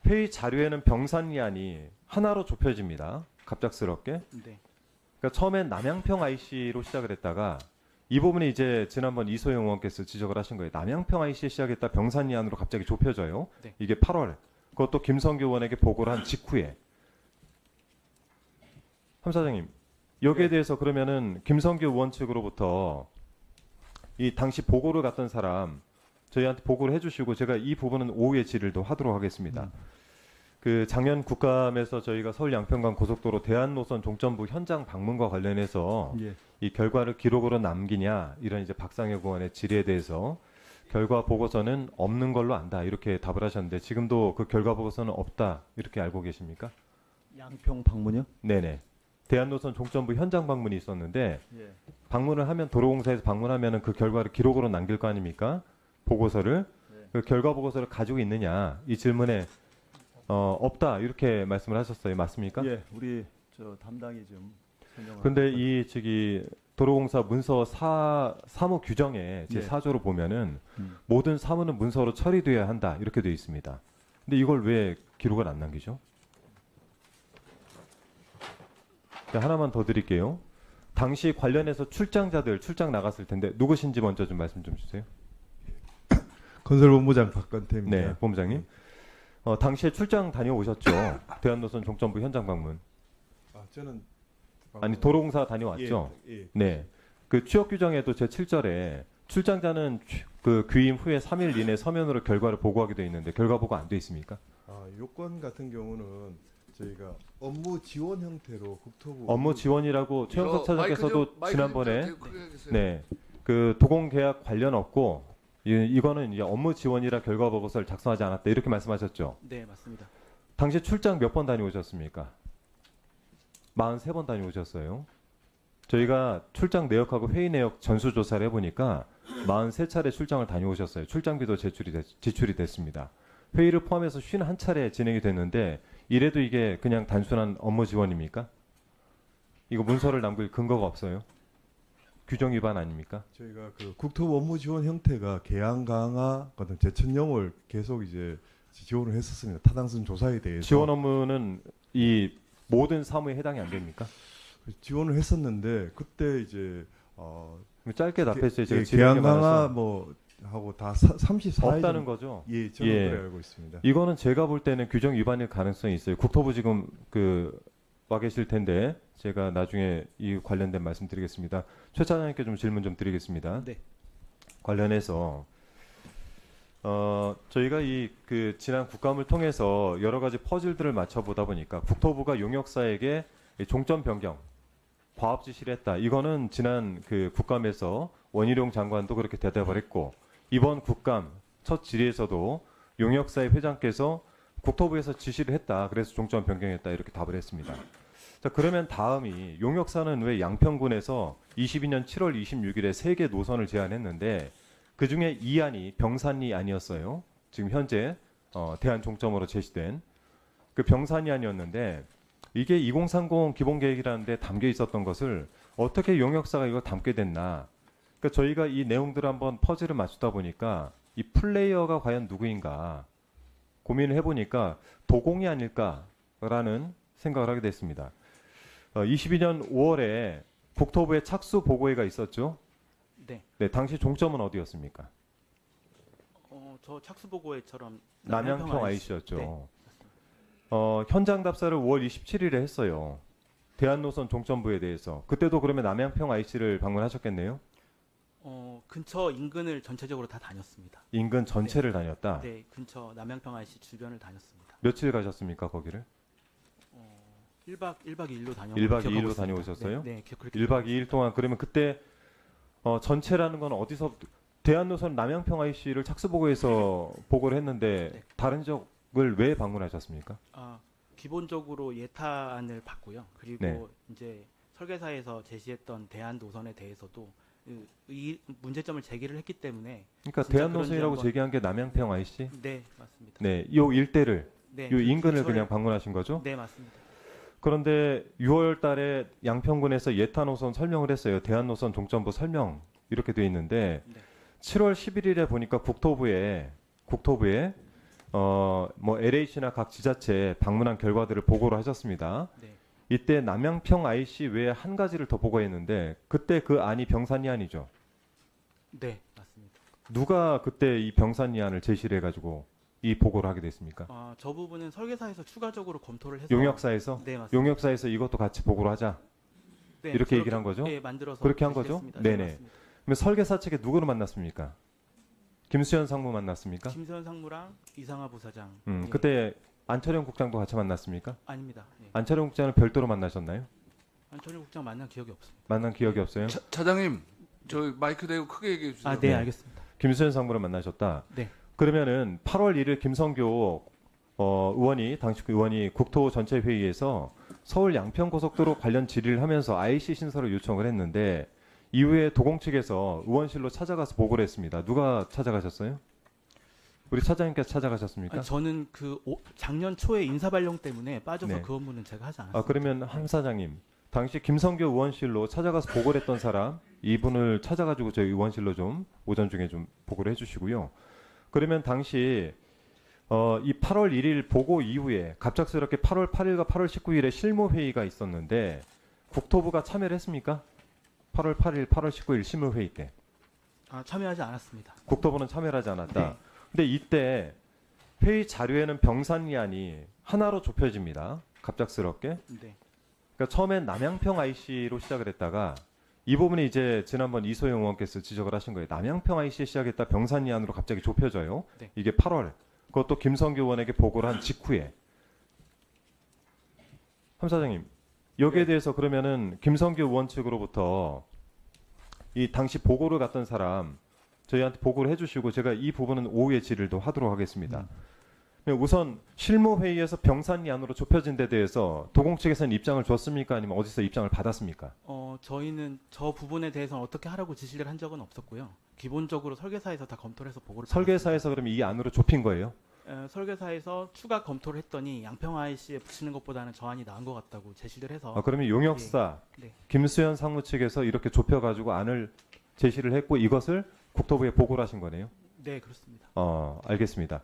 회의 자료에는 병산리안이 하나로 좁혀집니다. 갑작스럽게. 네. 그러니까 처음엔 남양평 IC로 시작을 했다가 이 부분이 이제 지난번 이소영 의원께서 지적을 하신 거예요. 남양평 IC에 시작했다 병산리안으로 갑자기 좁혀져요. 네. 이게 8월. 그것도 김성규 의원에게 보고를 한 직후에. 함 사장님, 여기에 대해서 그러면은 김성규 의원 측으로부터 이 당시 보고를 갔던 사람 저희한테 보고를 해주시고 제가 이 부분은 오후에 질의도 하도록 하겠습니다. 그 작년 국감에서 저희가 서울 양평간 고속도로 대한노선 종점부 현장 방문과 관련해서 예. 이 결과를 기록으로 남기냐 이런 이제 박상혁 의원의 질의에 대해서 결과 보고서는 없는 걸로 안다 이렇게 답을 하셨는데 지금도 그 결과 보고서는 없다 이렇게 알고 계십니까? 양평 방문요? 네네. 대한노선 종점부 현장 방문이 있었는데 예. 방문을 하면 도로공사에서 방문하면은 그 결과를 기록으로 남길 거 아닙니까? 보고서를 네. 그 결과 보고서를 가지고 있느냐 이 질문에 없다 이렇게 말씀을 하셨어요. 맞습니까? 예. 우리 저 담당이 좀 설명을. 근데 이 저기 도로공사 문서 사무 규정에 제 예. 4조로 보면은 모든 사무는 문서로 처리돼야 한다 이렇게 되어 있습니다. 근데 이걸 왜 기록을 안 남기죠? 자, 하나만 더 드릴게요. 당시 관련해서 출장자들 출장 나갔을 텐데 누구신지 먼저 좀 말씀 좀 주세요. 건설본부장 박건태입니다. 네, 본부장님. 당시에 출장 다녀오셨죠? 대한노선 종점부 현장 방문. 아, 저는 아니 도로공사 다녀왔죠? 예, 예. 네. 그 취업 규정에도 제 7절에 출장자는 그 귀임 후에 3일 이내 서면으로 결과를 보고하게 돼 있는데 결과 보고 안 돼 있습니까? 아, 요건 같은 경우는 저희가 업무 지원 형태로 국토부 업무 지원이라고 최영석 차장께서도 지난번에 네. 네. 그 도공 계약 관련 없고 이거는 이제 업무 지원이라 결과 보고서를 작성하지 않았다 이렇게 말씀하셨죠. 네, 맞습니다. 당시 출장 몇 번 다녀오셨습니까? 43번 다녀오셨어요. 저희가 출장 내역하고 회의 내역 전수 조사를 해보니까 43차례 출장을 다녀오셨어요. 출장비도 지출이 됐습니다. 회의를 포함해서 51차례 진행이 됐는데 이래도 이게 그냥 단순한 업무 지원입니까? 이거 문서를 남길 근거가 없어요. 규정 위반 아닙니까? 저희가 그 국토부 업무 지원 형태가 계양 강화 같은 제천용을 계속 이제 지원을 했었습니다. 타당성 조사에 대해서 지원 업무는 이 모든 사무에 해당이 안 됩니까? 지원을 했었는데 그때 이제 짧게 답했어요. 제가 예, 질의하게 계양 강화 말해서. 뭐 하고 다 34일 없다는 거죠. 예, 저는 예. 그래 알고 있습니다. 이거는 제가 볼 때는 규정 위반일 가능성이 있어요. 국토부 지금 와 계실 텐데 제가 나중에 이 관련된 말씀드리겠습니다. 최 차장님께 좀 질문 좀 드리겠습니다. 네. 관련해서 저희가 그 지난 국감을 통해서 여러 가지 퍼즐들을 맞춰보다 보니까 국토부가 용역사에게 종점 변경 과업 지시를 했다. 이거는 지난 그 국감에서 원희룡 장관도 그렇게 대답을 했고 이번 국감 첫 질의에서도 용역사의 회장께서 국토부에서 지시를 했다. 그래서 종점 변경했다. 이렇게 답을 했습니다. 자, 그러면 다음이 용역사는 왜 양평군에서 22년 7월 26일에 3개 노선을 제안했는데 그중에 2안이 병산리 안이었어요. 지금 현재 대안 종점으로 제시된 그 병산리 안이었는데 이게 2030 기본계획이라는 데 담겨 있었던 것을 어떻게 용역사가 이걸 담게 됐나. 그러니까 저희가 이 내용들을 한번 퍼즐을 맞추다 보니까 이 플레이어가 과연 누구인가 고민을 해보니까 도공이 아닐까라는 생각을 하게 됐습니다. 22년 5월에 국토부의 착수 보고회가 있었죠. 네. 네, 당시 종점은 어디였습니까? 저 착수 보고회처럼 남양평 IC였죠. 네. 현장 답사를 5월 27일에 했어요. 대한노선 종점부에 대해서. 그때도 그러면 남양평 IC를 방문하셨겠네요. 근처 인근을 전체적으로 다 다녔습니다. 인근 전체를 다녔다. 네, 근처 남양평 IC 주변을 다녔습니다. 며칠 가셨습니까, 거기를? 1박 2일로 1박 2일로 다녀오셨어요? 네, 그렇게 1박 2일 동안 그러면 그때 전체라는 건 어디서 대한노선 남양평 IC를 착수보고에서 보고를 했는데 네. 다른 적을 왜 방문하셨습니까? 기본적으로 예탄을 받고요. 그리고 네. 이제 설계사에서 제시했던 대안 노선에 대해서도 이 문제점을 제기를 했기 때문에 그러니까 진짜 대한노선이라고 그런지 제기한 게 남양평 IC? 네, 맞습니다. 네, 요 일대를, 네, 요 인근을 근처를- 그냥 방문하신 거죠? 네, 맞습니다. 그런데 6월 달에 양평군에서 예타 노선 설명을 했어요. 대한노선 종점부 설명 이렇게 돼 있는데 네. 7월 11일에 보니까 국토부에 뭐 LH나 각 지자체에 방문한 결과들을 보고를 하셨습니다. 네. 이때 남양평 IC 외에 한 가지를 더 보고했는데 그때 그 안이 병산이안이죠. 네, 맞습니다. 누가 그때 이 병산이안을 제시를 해가지고 이 보고를 하게 됐습니까? 저 부분은 설계사에서 추가적으로 검토를 해서 용역사에서 네, 맞습니다. 용역사에서 이것도 같이 보고를 하자. 네, 이렇게 얘기를 한 거죠? 네, 만들어서 그렇게 한 거죠? 제시했습니다. 네네. 맞습니다. 그러면 설계사 측에 누구를 만났습니까? 김수현 상무 만났습니까? 김세현 상무랑 이상하 부사장. 예. 그때 안철영 국장도 같이 만났습니까? 아닙니다. 예. 안철영 국장은 별도로 만나셨나요? 안철영 국장 만난 기억이 없습니다. 만난 기억이 없어요? 차장님, 저 마이크 대고 크게 얘기해 주세요. 네, 네. 알겠습니다. 김수현 상무를 만나셨다. 네. 그러면은 8월 1일 김성교 의원이 당시 그 의원이 국토 전체 회의에서 서울 양평 고속도로 관련 질의를 하면서 IC 신설을 요청을 했는데 이후에 도공 측에서 의원실로 찾아가서 보고를 했습니다. 누가 찾아가셨어요? 우리 차장님께서 찾아가셨습니까? 아니, 저는 작년 초에 인사 발령 때문에 빠져서 네. 그 업무는 제가 하지 않았습니다. 그러면 함 사장님, 당시 김성교 의원실로 찾아가서 보고를 했던 사람 이분을 찾아가지고 저희 의원실로 좀 오전 중에 좀 보고를 해주시고요. 그러면 당시 이 8월 1일 보고 이후에 갑작스럽게 8월 8일과 8월 19일에 실무회의가 있었는데 국토부가 참여를 했습니까? 8월 8일, 8월 19일 실무회의 때 참여하지 않았습니다. 국토부는 참여를 하지 않았다. 네. 근데 이때 회의 자료에는 병산리안이 하나로 좁혀집니다. 갑작스럽게. 네. 그러니까 처음엔 남양평 IC로 시작을 했다가 이 부분이 이제 지난번 이소영 의원께서 지적을 하신 거예요. 남양평 IC에 시작했다 병산리안으로 갑자기 좁혀져요. 네. 이게 8월. 그것도 김성규 의원에게 보고를 한 직후에. 함 사장님, 여기에 대해서 그러면은 김성규 의원 측으로부터 이 당시 보고를 갔던 사람 저희한테 보고를 해주시고 제가 이 부분은 오후에 질의를 더 하도록 하겠습니다. 우선 실무회의에서 병산리안으로 좁혀진 데 대해서 도공 측에서는 입장을 줬습니까? 아니면 어디서 입장을 받았습니까? 저희는 저 부분에 대해서는 어떻게 하라고 지시를 한 적은 없었고요. 기본적으로 설계사에서 다 검토를 해서 보고를 설계사에서 그러면 이 안으로 좁힌 거예요? 설계사에서 추가 검토를 했더니 양평 IC에 붙이는 것보다는 저 안이 나은 것 같다고 제시를 해서 그러면 용역사 네. 김수현 상무 측에서 이렇게 좁혀가지고 안을 제시를 했고 이것을 국토부에 보고를 하신 거네요? 네, 그렇습니다. 알겠습니다.